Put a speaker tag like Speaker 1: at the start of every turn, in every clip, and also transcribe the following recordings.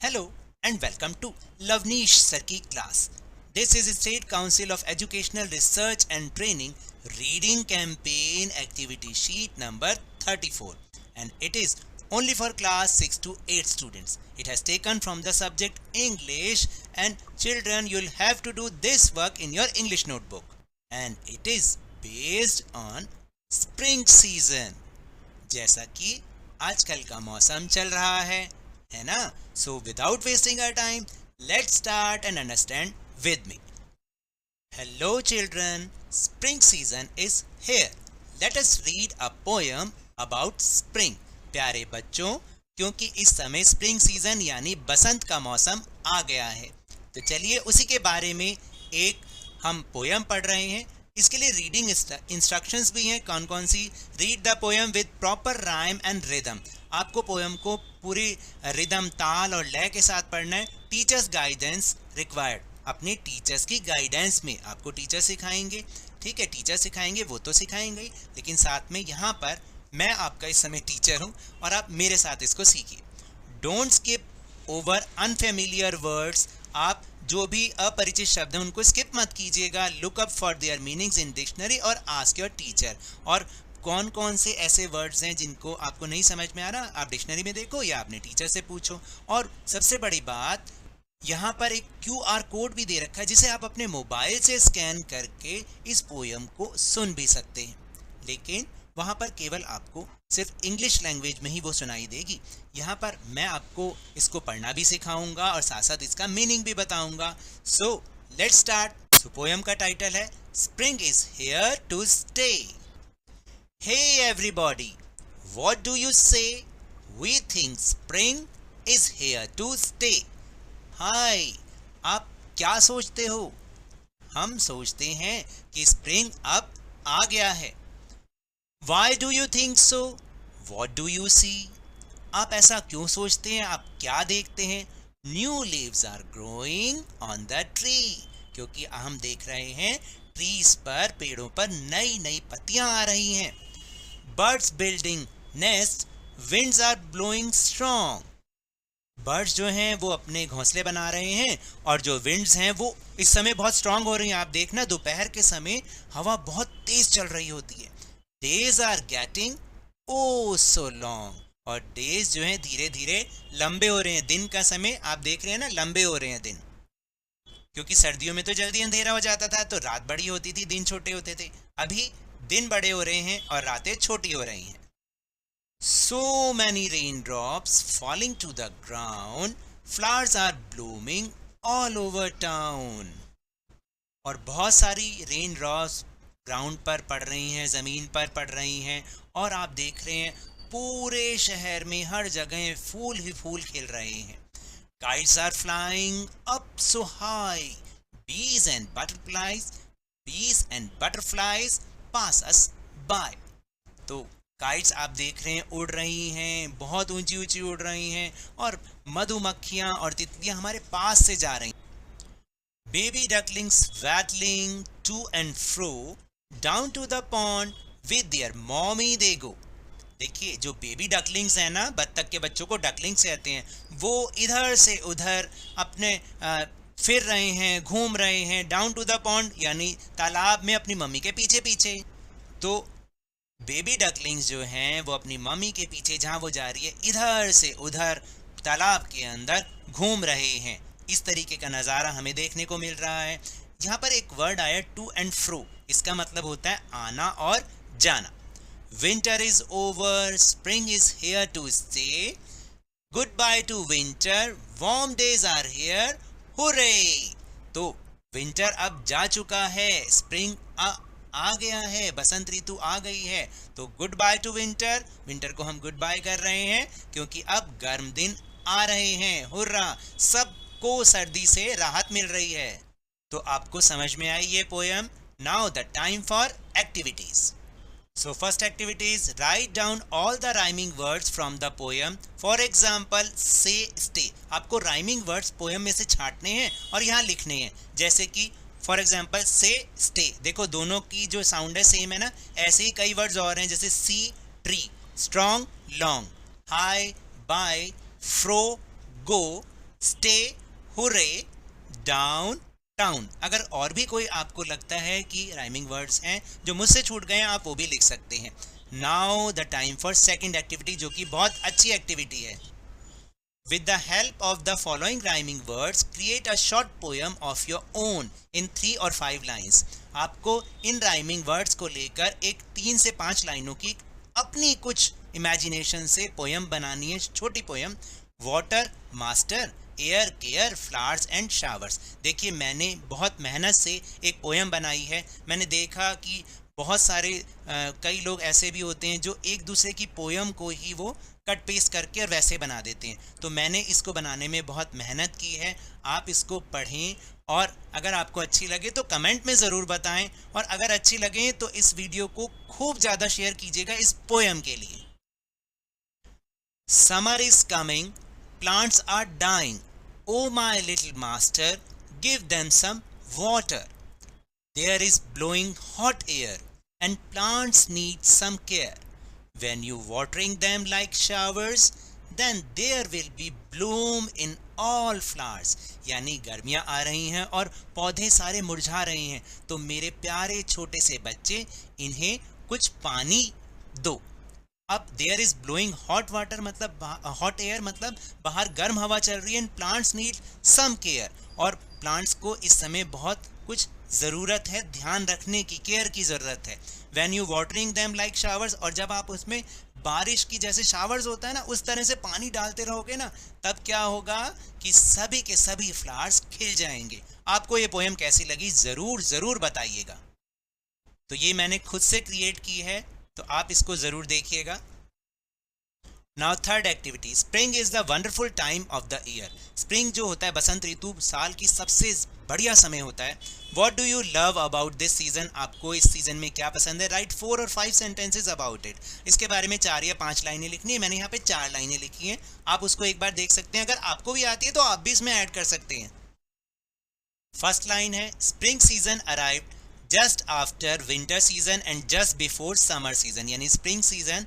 Speaker 1: Hello and welcome to Lavneesh Sir की class. This is State Council of Educational Research and Training Reading Campaign Activity Sheet number 34, and it is only for class 6 to 8 students. It has taken from the subject English, and children, you'll have to do this work in your English notebook, and it is based on spring season. जैसा कि आजकल का मौसम चल रहा है ना? So without wasting our time, let's start and understand with me. Hello children, spring season is here. Let us read a poem about spring. प्यारे बच्चों, क्योंकि इस समय स्प्रिंग सीजन यानी बसंत का मौसम आ गया है, तो चलिए उसी के बारे में एक हम पोयम पढ़ रहे हैं. इसके लिए रीडिंग इंस्ट्रक्शंस भी हैं. कौन कौन सी? Read the poem with proper rhyme and rhythm. आपको पोयम को पूरी रिदम, ताल और लय के साथ पढ़ना है. Teachers guidance required. अपने टीचर्स की गाइडेंस में आपको टीचर सिखाएंगे. ठीक है, टीचर सिखाएंगे वो तो सिखाएंगे ही, लेकिन साथ में यहाँ पर मैं आपका इस समय टीचर हूँ और आप मेरे साथ इसको सीखिए. Don't skip over unfamiliar words. आप जो भी अपरिचित शब्द हैं उनको स्किप मत कीजिएगा. Look up for their meanings in dictionary और आस्क योर टीचर. और कौन कौन से ऐसे वर्ड्स हैं जिनको आपको नहीं समझ में आ रहा, आप डिक्शनरी में देखो या अपने टीचर से पूछो. और सबसे बड़ी बात, यहाँ पर एक QR कोड भी दे रखा है जिसे आप अपने मोबाइल से स्कैन करके इस पोयम को सुन भी सकते हैं, लेकिन वहाँ पर केवल आपको सिर्फ इंग्लिश लैंग्वेज में ही वो सुनाई देगी. यहाँ पर मैं आपको इसको पढ़ना भी सिखाऊंगा और साथ साथ इसका मीनिंग भी बताऊंगा. So let's start. So poem का टाइटल है spring is here to stay. Hey everybody, what do you say? We think spring is here to stay. Hi, आप क्या सोचते हो? हम सोचते हैं कि स्प्रिंग अब आ गया है. Why do you think so? What do you see? आप ऐसा क्यों सोचते हैं? आप क्या देखते हैं? New leaves are growing on the tree. क्योंकि हम देख रहे हैं ट्रीज पर, पेड़ों पर नई नई पत्तियां आ रही हैं. Birds building nest, winds are blowing strong. Birds जो हैं वो अपने घोंसले बना रहे हैं और जो विंड्स हैं वो इस समय बहुत स्ट्रांग हो रही हैं. आप देखना दोपहर के समय हवा बहुत तेज चल रही होती है. Days are getting oh so long. और डेज जो हैं धीरे धीरे लंबे हो रहे हैं. दिन का समय आप देख रहे हैं ना, लंबे हो रहे हैं दिन. क्योंकि सर्दियों में तो जल्दी अंधेरा हो जाता था, तो रात बड़ी होती थी, दिन छोटे होते थे. अभी दिन बड़े हो रहे हैं और रातें छोटी हो रही हैं. So many raindrops falling to the ground, flowers are blooming all over town. और बहुत सारी रेन ड्रॉप्स ग्राउंड पर पड़ रही हैं, ज़मीन पर पड़ रही हैं, और आप देख रहे हैं पूरे शहर में हर जगह फूल ही फूल खिल रहे हैं. Kites are flying up so high. Bees and butterflies pass us by. तो काइट्स आप देख रहे हैं उड़ रही हैं, बहुत ऊंची ऊंची उड़ रही हैं, और मधुमक्खियां और तितलियां हमारे पास से जा रही हैं. Baby ducklings waddling to and fro down to the pond with their mommy they go. देखिए, जो बेबी डकलिंग्स हैं ना, बत्तख के बच्चों को डकलिंग्स कहते हैं, वो इधर से उधर अपने फिर रहे हैं, घूम रहे हैं. डाउन टू द पॉन्ड यानी तालाब में अपनी मम्मी के पीछे पीछे. तो बेबी डकलिंग्स जो हैं वो अपनी मम्मी के पीछे जहाँ वो जा रही है, इधर से उधर तालाब के अंदर घूम रहे हैं. इस तरीके का नज़ारा हमें देखने को मिल रहा है. यहाँ पर एक वर्ड आया टू एंड फ्रो. इसका मतलब होता है आना और जाना. Winter is over, spring is here to stay. Good bye to winter, warm days are here, hurray. तो विंटर अब जा चुका है, स्प्रिंग आ गया है, बसंत ऋतु आ गई है. तो good bye to winter. Winter को हम गुड बाय कर रहे हैं क्योंकि अब गर्म दिन आ रहे हैं. हुर्रा, सबको सर्दी से राहत मिल रही है. तो आपको समझ में आई ये poem. Now the time for activities. So first activity is write down all the rhyming words from the poem. For example, say, stay. आपको rhyming words poem में से छांटने हैं और यहाँ लिखने हैं. जैसे कि फॉर एग्जाम्पल से स्टे, देखो दोनों की जो साउंड है सेम है ना. ऐसे ही कई वर्ड्स और हैं, जैसे sea tree, strong long, high buy, throw go, stay, hooray, down, town. अगर और भी कोई आपको लगता है कि राइमिंग वर्ड्स हैं जो मुझसे छूट गए हैं, आप वो भी लिख सकते हैं। Now the time for second activity, जो कि बहुत अच्छी एक्टिविटी है। With the help of the following rhyming words, create a short poem of your own in 3 or 5 lines. आपको इन rhyming words को लेकर एक 3 से 5 लाइनों की अपनी कुछ इमेजिनेशन से पोयम बनानी है, छोटी poem. Water, master, air, care, flowers and showers. देखिए, मैंने बहुत मेहनत से एक पोयम बनाई है। मैंने देखा कि बहुत सारे कई लोग ऐसे भी होते हैं जो एक दूसरे की पोयम को ही वो कट पेस्ट करके और वैसे बना देते हैं। तो मैंने इसको बनाने में बहुत मेहनत की है। आप इसको पढ़ें और अगर आपको अच्छी लगे तो कमेंट में ज़रूर बताएं, और अगर अच्छी लगे तो इस वीडियो को खूब ज़्यादा शेयर कीजिएगा इस पोयम के लिए। Summer is coming, plants are dying, oh my little master, give them some water. There is blowing hot air and plants need some care. When you watering them like showers, then there will be bloom in all flowers. यानी गर्मियाँ आ रही हैं और पौधे सारे मुरझा रहे हैं, तो मेरे प्यारे छोटे से बच्चे, इन्हें कुछ पानी दो। अब there is blowing hot water मतलब हॉट एयर मतलब बाहर गर्म हवा चल रही है। And plants need some care, और प्लांट्स को इस समय बहुत कुछ ज़रूरत है, ध्यान रखने की, केयर की ज़रूरत है। When you watering them like showers, और जब आप उसमें बारिश की जैसे शावर्स होता है ना, उस तरह से पानी डालते रहोगे ना, तब क्या होगा कि सभी के सभी फ्लावर्स खिल जाएंगे। आपको ये पोएम कैसी लगी ज़रूर ज़रूर बताइएगा। तो ये मैंने खुद से क्रिएट की है, तो आप इसको ज़रूर देखिएगा। Now third activity, spring is the wonderful time of the year. Spring जो होता है, बसंत ऋतु, साल की सबसे बढ़िया समय होता है। What do you love about this season, आपको इस सीजन में क्या पसंद है? राइट 4 और 5 सेंटेंसेज अबाउट इट। इसके बारे में 4 या 5 लाइनें लिखनी है। मैंने यहाँ पे 4 लाइनें लिखी हैं, आप उसको एक बार देख सकते हैं। अगर आपको भी आती है तो आप भी इसमें ऐड कर सकते हैं। फर्स्ट लाइन है, spring season arrived just after winter season and just before summer season. यानी स्प्रिंग सीजन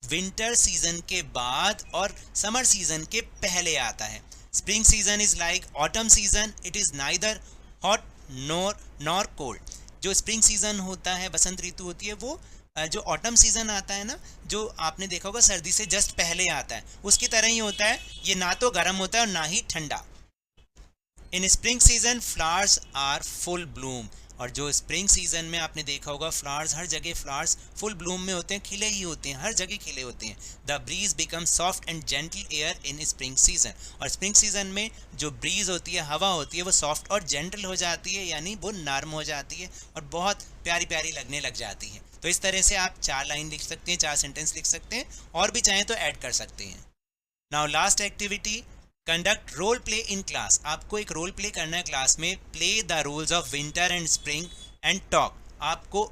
Speaker 1: विंटर सीजन के बाद और समर सीजन के पहले आता है। Spring season is like autumn season, it is neither hot nor cold. जो स्प्रिंग सीजन होता है, बसंत ऋतु होती है, वो जो ऑटम सीजन आता है ना, जो आपने देखा होगा सर्दी से जस्ट पहले आता है, उसकी तरह ही होता है। ये ना तो गर्म होता है और ना ही ठंडा। In spring season flowers are full bloom, और जो स्प्रिंग सीजन में आपने देखा होगा फ्लावर्स, हर जगह फ्लावर्स फुल ब्लूम में होते हैं, खिले ही होते हैं, हर जगह खिले होते हैं। The breeze become soft and gentle air in spring season, और स्प्रिंग सीजन में जो ब्रीज होती है, हवा होती है, वो सॉफ्ट और जेंटल हो जाती है, यानी वो नर्म हो जाती है और बहुत प्यारी प्यारी लगने लग जाती है। तो इस तरह से आप 4 लाइन लिख सकते हैं, 4 सेंटेंस लिख सकते हैं, और भी चाहें तो ऐड कर सकते हैं। Now last activity, conduct role play in class. आपको एक रोल प्ले करना है क्लास में। Play the roles of winter and spring and talk. आपको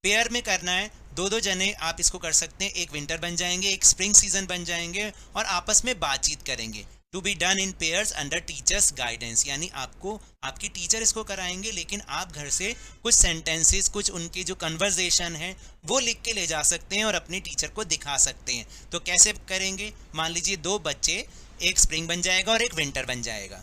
Speaker 1: पेयर में करना है, 2-2 जने आप इसको कर सकते हैं। एक विंटर बन जाएंगे, एक स्प्रिंग सीजन बन जाएंगे, और आपस में बातचीत करेंगे। To be done in pairs under teachers guidance, यानी आपको आपकी टीचर इसको कराएंगे, लेकिन आप घर से कुछ सेंटेंसेस, कुछ उनकी जो कन्वर्जेशन है वो लिख के ले जा सकते हैं और अपने टीचर को दिखा सकते हैं। तो कैसे करेंगे? मान लीजिए 2 बच्चे, एक स्प्रिंग बन जाएगा और एक विंटर बन जाएगा।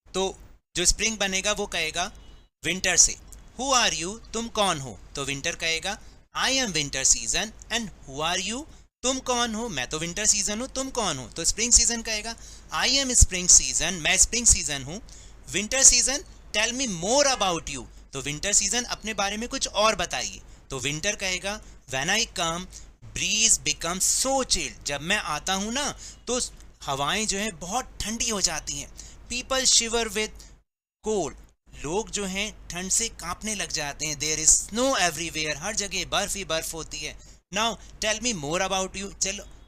Speaker 1: तो जो स्प्रिंग बनेगा वो कहेगा विंटर से, हु आर यू, तुम कौन हो? तो विंटर कहेगा I am winter season, and who are you, तुम कौन हो? मैं तो विंटर सीजन हूँ, तुम कौन हो? तो स्प्रिंग सीजन कहेगा आई एम स्प्रिंग सीजन, मैं स्प्रिंग सीजन हूँ। Winter season tell me more about you, तो विंटर सीजन अपने बारे में कुछ और बताइए। तो विंटर कहेगा when I come breeze become so chilled, जब मैं आता हूँ ना तो हवाएं जो हैं बहुत ठंडी हो जाती हैं। पीपल शिवर विद कोल्ड, लोग जो हैं ठंड से कांपने लग जाते हैं। देयर इज स्नो एवरीवेयर, हर जगह बर्फ ही बर्फ होती है। Now tell me more about you,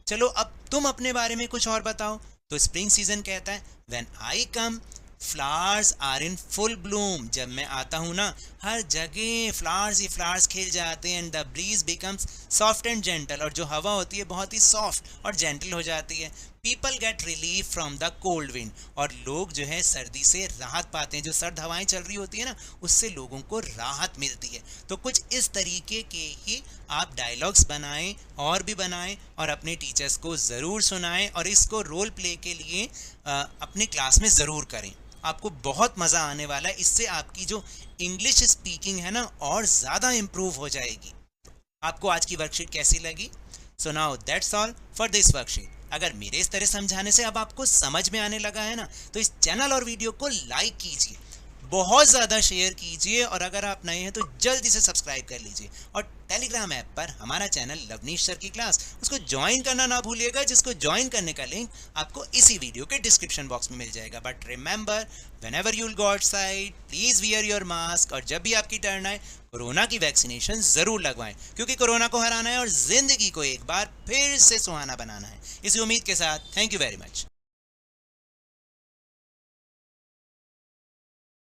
Speaker 1: चलो अब तुम अपने बारे में कुछ और बताओ। तो स्प्रिंग सीजन कहता है when I come flowers are in full bloom, जब मैं आता हूँ ना हर जगह फ्लावर्स ही फ्लावर्स खिल जाते हैं। And the breeze becomes soft and gentle, और जो हवा होती है बहुत ही सॉफ्ट और जेंटल हो जाती है। People get relief from the cold wind, और लोग जो है सर्दी से राहत पाते हैं। जो सर्द हवाएं चल रही होती है ना, उससे लोगों को राहत मिलती है। तो कुछ इस तरीके के ही आप डायलॉग्स बनाएं और भी बनाएं, और अपने टीचर्स को ज़रूर सुनाएं, और इसको रोल प्ले के लिए अपने क्लास में ज़रूर करें। आपको बहुत मज़ा आने वाला है। इससे आपकी जो इंग्लिश स्पीकिंग है ना, और ज़्यादा इम्प्रूव हो जाएगी। आपको आज की वर्कशीट कैसी लगी? So now that's all for this worksheet. अगर मेरे इस तरह समझाने से अब आपको समझ में आने लगा है ना, तो इस चैनल और वीडियो को लाइक कीजिए, बहुत ज़्यादा शेयर कीजिए, और अगर आप नए हैं तो जल्दी से सब्सक्राइब कर लीजिए। और टेलीग्राम ऐप पर हमारा चैनल लवनीश सर की क्लास, उसको ज्वाइन करना ना भूलिएगा, जिसको ज्वाइन करने का लिंक आपको इसी वीडियो के डिस्क्रिप्शन बॉक्स में मिल जाएगा। But remember, whenever you will go outside, please wear your mask, और जब भी आपकी टर्न आए कोरोना की वैक्सीनेशन ज़रूर लगवाएं, क्योंकि कोरोना को हराना है और ज़िंदगी को एक बार फिर से सुहाना बनाना है। इसी उम्मीद के साथ थैंक यू वेरी मच।